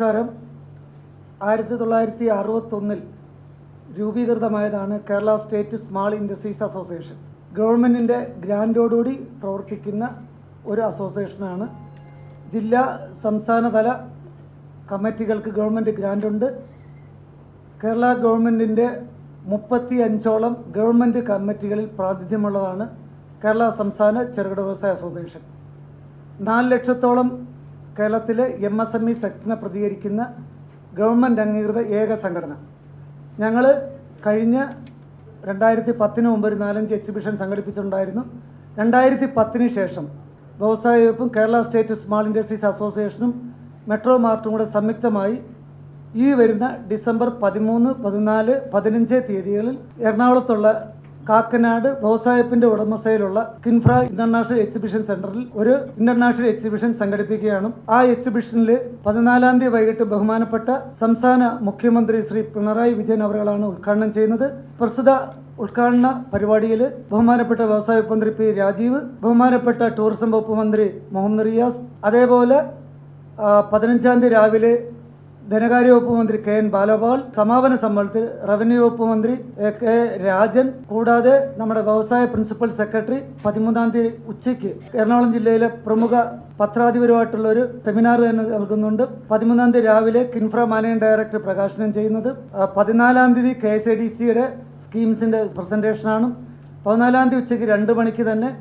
നമസ്കാരം. 1961 രൂപീകൃതമായതാണ് Kerala state small industries association. ഗവൺമെൻറ്റിൻ്റെ ഗ്രാൻറ്റോടുകൂടി പ്രവർത്തിക്കുന്ന ഒരു അസോസിയേഷനാണ്. ജില്ലാ സംസ്ഥാനതല കമ്മിറ്റികൾക്ക് ഗവൺമെൻറ് ഗ്രാൻറ്റുണ്ട്. കേരള ഗവൺമെൻറ്റിൻ്റെ 35ഓളം ഗവൺമെൻറ് കമ്മിറ്റികളിൽ പ്രാതിനിധ്യമുള്ളതാണ് കേരള സംസ്ഥാന ചെറുകിട വ്യവസായ അസോസിയേഷൻ. 4 ലക്ഷത്തോളം കേരളത്തിലെ MSME സെക്ടറിനെ പ്രതികരിക്കുന്ന ഗവൺമെൻറ് അംഗീകൃത ഏക സംഘടന. ഞങ്ങൾ കഴിഞ്ഞ 2010 മുമ്പ് ഒരു 4-5 എക്സിബിഷൻ സംഘടിപ്പിച്ചിട്ടുണ്ടായിരുന്നു. 2010 ശേഷം വ്യവസായ വകുപ്പും കേരള സ്റ്റേറ്റ് സ്മാൾ ഇൻഡസ്ട്രീസ് അസോസിയേഷനും മെട്രോ മാർട്ടും കൂടെ സംയുക്തമായി ഈ വരുന്ന ഡിസംബർ 13, 14, 15 തീയതികളിൽ എറണാകുളത്തുള്ള കാക്കനാട് വ്യവസായത്തിൻ്റെ ഉടമസ്ഥയിലുള്ള കിൻഫ്ര ഇൻ്റർനാഷണൽ എക്സിബിഷൻ സെൻറ്ററിൽ ഒരു ഇൻ്റർനാഷണൽ എക്സിബിഷൻ സംഘടിപ്പിക്കുകയാണ്. ആ എക്സിബിഷനിൽ 14 തീയതി വൈകിട്ട് ബഹുമാനപ്പെട്ട സംസ്ഥാന മുഖ്യമന്ത്രി ശ്രീ പിണറായി വിജയൻ അവരുകളാണ് ഉദ്ഘാടനം ചെയ്യുന്നത്. പ്രസ്തുത ഉദ്ഘാടന പരിപാടിയിൽ ബഹുമാനപ്പെട്ട വ്യവസായ വകുപ്പ് മന്ത്രി P. രാജീവ്, ബഹുമാനപ്പെട്ട ടൂറിസം വകുപ്പ് മന്ത്രി മുഹമ്മദ് റിയാസ്, അതേപോലെ 15 തീയതി രാവിലെ ധനകാര്യ വകുപ്പ് മന്ത്രി KN ബാലഗോപാൽ, സമാപന സമ്മേളനത്തിൽ റവന്യൂ വകുപ്പ് മന്ത്രി AK രാജൻ, കൂടാതെ നമ്മുടെ വ്യവസായ പ്രിൻസിപ്പൽ സെക്രട്ടറി 13 തീയതി ഉച്ചയ്ക്ക് എറണാകുളം ജില്ലയിലെ പ്രമുഖ പത്രാധിപരുമായിട്ടുള്ള ഒരു സെമിനാർ തന്നെ നൽകുന്നുണ്ട്. 13 തീയതി രാവിലെ കിൻഫ്ര മാനേജിംഗ് ഡയറക്ടർ പ്രകാശനം ചെയ്യുന്നത്. 14 തീയതി KSADCയുടെ സ്കീംസിൻ്റെ പ്രസൻറ്റേഷനാണ്. 14 തീയതി ഉച്ചയ്ക്ക് 2 മണിക്ക് തന്നെ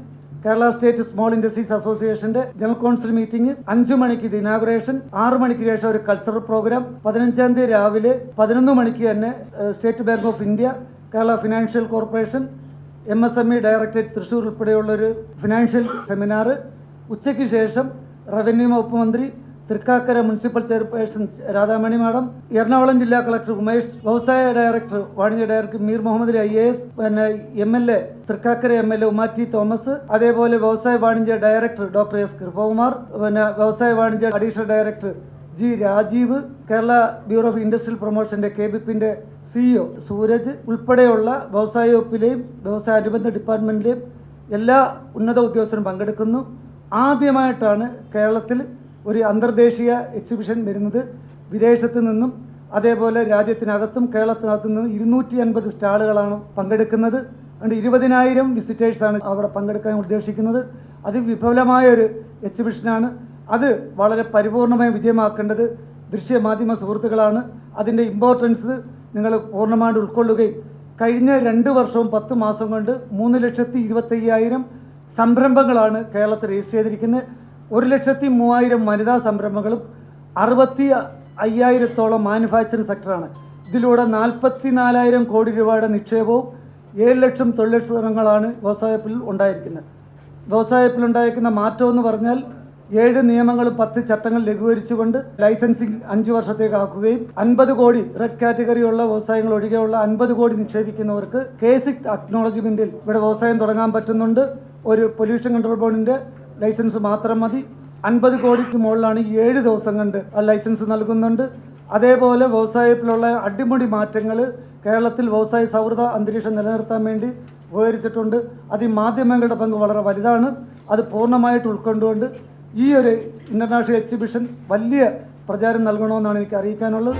കേരള സ്റ്റേറ്റ് സ്മോൾ ഇൻഡസ്ട്രീസ് അസോസിയേഷൻ്റെ ജനറൽ കൗൺസിൽ മീറ്റിംഗ്, 5 മണിക്ക് ഇത് ഇനാഗുറേഷൻ, 6 മണിക്ക് ശേഷം ഒരു കൾച്ചറൽ പ്രോഗ്രാം, 15 തീയതി രാവിലെ 11 മണിക്ക് തന്നെ state bank of India, Kerala financial corporation, MSME directorate Thrissur ഉൾപ്പെടെയുള്ളൊരു ഫിനാൻഷ്യൽ സെമിനാർ. ഉച്ചയ്ക്ക് ശേഷം റവന്യൂ വകുപ്പ് മന്ത്രി, Thrikkakara municipal chairperson Radhamani madam, Ernakulam ജില്ലാ കളക്ടർ ഉമേഷ്, വ്യവസായ ഡയറക്ടർ വാണിജ്യ ഡയറക്ടർ മീർ മുഹമ്മദ് അലി IAS, പിന്നെ MLA തൃക്കാക്കര MLA ഉമാറ്റി തോമസ്, അതേപോലെ വ്യവസായ വാണിജ്യ ഡയറക്ടർ ഡോക്ടർ S. കൃപകുമാർ, പിന്നെ വ്യവസായ വാണിജ്യ additional director G. Rajeev, Kerala bureau of industrial പ്രൊമോഷൻ്റെ KBPൻ്റെ CEO സൂരജ് ഉൾപ്പെടെയുള്ള വ്യവസായ വകുപ്പിലെയും വ്യവസായ അനുബന്ധ ഡിപ്പാർട്ട്മെൻറ്റിലെയും എല്ലാ ഉന്നത ഉദ്യോഗസ്ഥരും പങ്കെടുക്കുന്നു. ആദ്യമായിട്ടാണ് കേരളത്തിൽ ഒരു അന്തർദേശീയ എക്സിബിഷൻ വരുന്നത്. വിദേശത്ത് നിന്നും അതേപോലെ രാജ്യത്തിനകത്തും കേരളത്തിനകത്തു നിന്നും 250 സ്റ്റാളുകളാണ് പങ്കെടുക്കുന്നത്. അതുകൊണ്ട് 20,000 വിസിറ്റേഴ്സാണ് അവിടെ പങ്കെടുക്കാൻ ഉദ്ദേശിക്കുന്നത്. അതിവിപുലമായൊരു എക്സിബിഷനാണ്. അത് വളരെ പരിപൂർണമായി വിജയമാക്കേണ്ടത് ദൃശ്യമാധ്യമ സുഹൃത്തുക്കളാണ്. അതിൻ്റെ ഇമ്പോർട്ടൻസ് നിങ്ങൾ പൂർണ്ണമായിട്ട് ഉൾക്കൊള്ളുകയും കഴിഞ്ഞ 2 വർഷവും 10 മാസം കൊണ്ട് 3,25,000 സംരംഭങ്ങളാണ് കേരളത്തിൽ രജിസ്റ്റർ ചെയ്തിരിക്കുന്നത്. 1,03,000 വനിതാ സംരംഭങ്ങളും 65,000-ഓളം മാനുഫാക്ചറിംഗ് സെക്ടറാണ്. ഇതിലൂടെ 44,000 കോടി രൂപയുടെ നിക്ഷേപവും 7 ലക്ഷം തൊഴിലവസരങ്ങളാണ് വ്യവസായത്തിൽ ഉണ്ടായിരിക്കുന്നത്. വ്യവസായത്തിലുണ്ടായിരിക്കുന്ന മാറ്റമെന്ന് പറഞ്ഞാൽ 7 നിയമങ്ങളും 10 ചട്ടങ്ങൾ ലഘൂകരിച്ചുകൊണ്ട് ലൈസൻസിങ് 5 വർഷത്തേക്ക് ആക്കുകയും 50 കോടി റെഡ് കാറ്റഗറിയുള്ള വ്യവസായങ്ങൾ ഒഴികെയുള്ള 50 കോടി നിക്ഷേപിക്കുന്നവർക്ക് കേസിക് അക്നോളജ്മെൻറ്റിൽ ഇവിടെ വ്യവസായം തുടങ്ങാൻ പറ്റുന്നുണ്ട്. ഒരു പൊല്യൂഷൻ കൺട്രോൾ ബോർഡിൻ്റെ ലൈസൻസ് മാത്രം മതി. 50 കോടിക്ക് മുകളിലാണ് 7 ദിവസം കൊണ്ട് ആ ലൈസൻസ് നൽകുന്നുണ്ട്. അതേപോലെ വ്യവസായത്തിലുള്ള അടിമുടി മാറ്റങ്ങൾ കേരളത്തിൽ വ്യവസായ സൗഹൃദ അന്തരീക്ഷം നിലനിർത്താൻ വേണ്ടി ഉപകരിച്ചിട്ടുണ്ട്. അതിൽ മാധ്യമങ്ങളുടെ പങ്ക് വളരെ വലുതാണ്. അത് പൂർണ്ണമായിട്ട് ഉൾക്കൊണ്ടുകൊണ്ട് ഈ ഒരു ഇൻ്റർനാഷണൽ എക്സിബിഷൻ വലിയ പ്രചാരം നൽകണമെന്നാണ് എനിക്ക് അറിയിക്കാനുള്ളത്.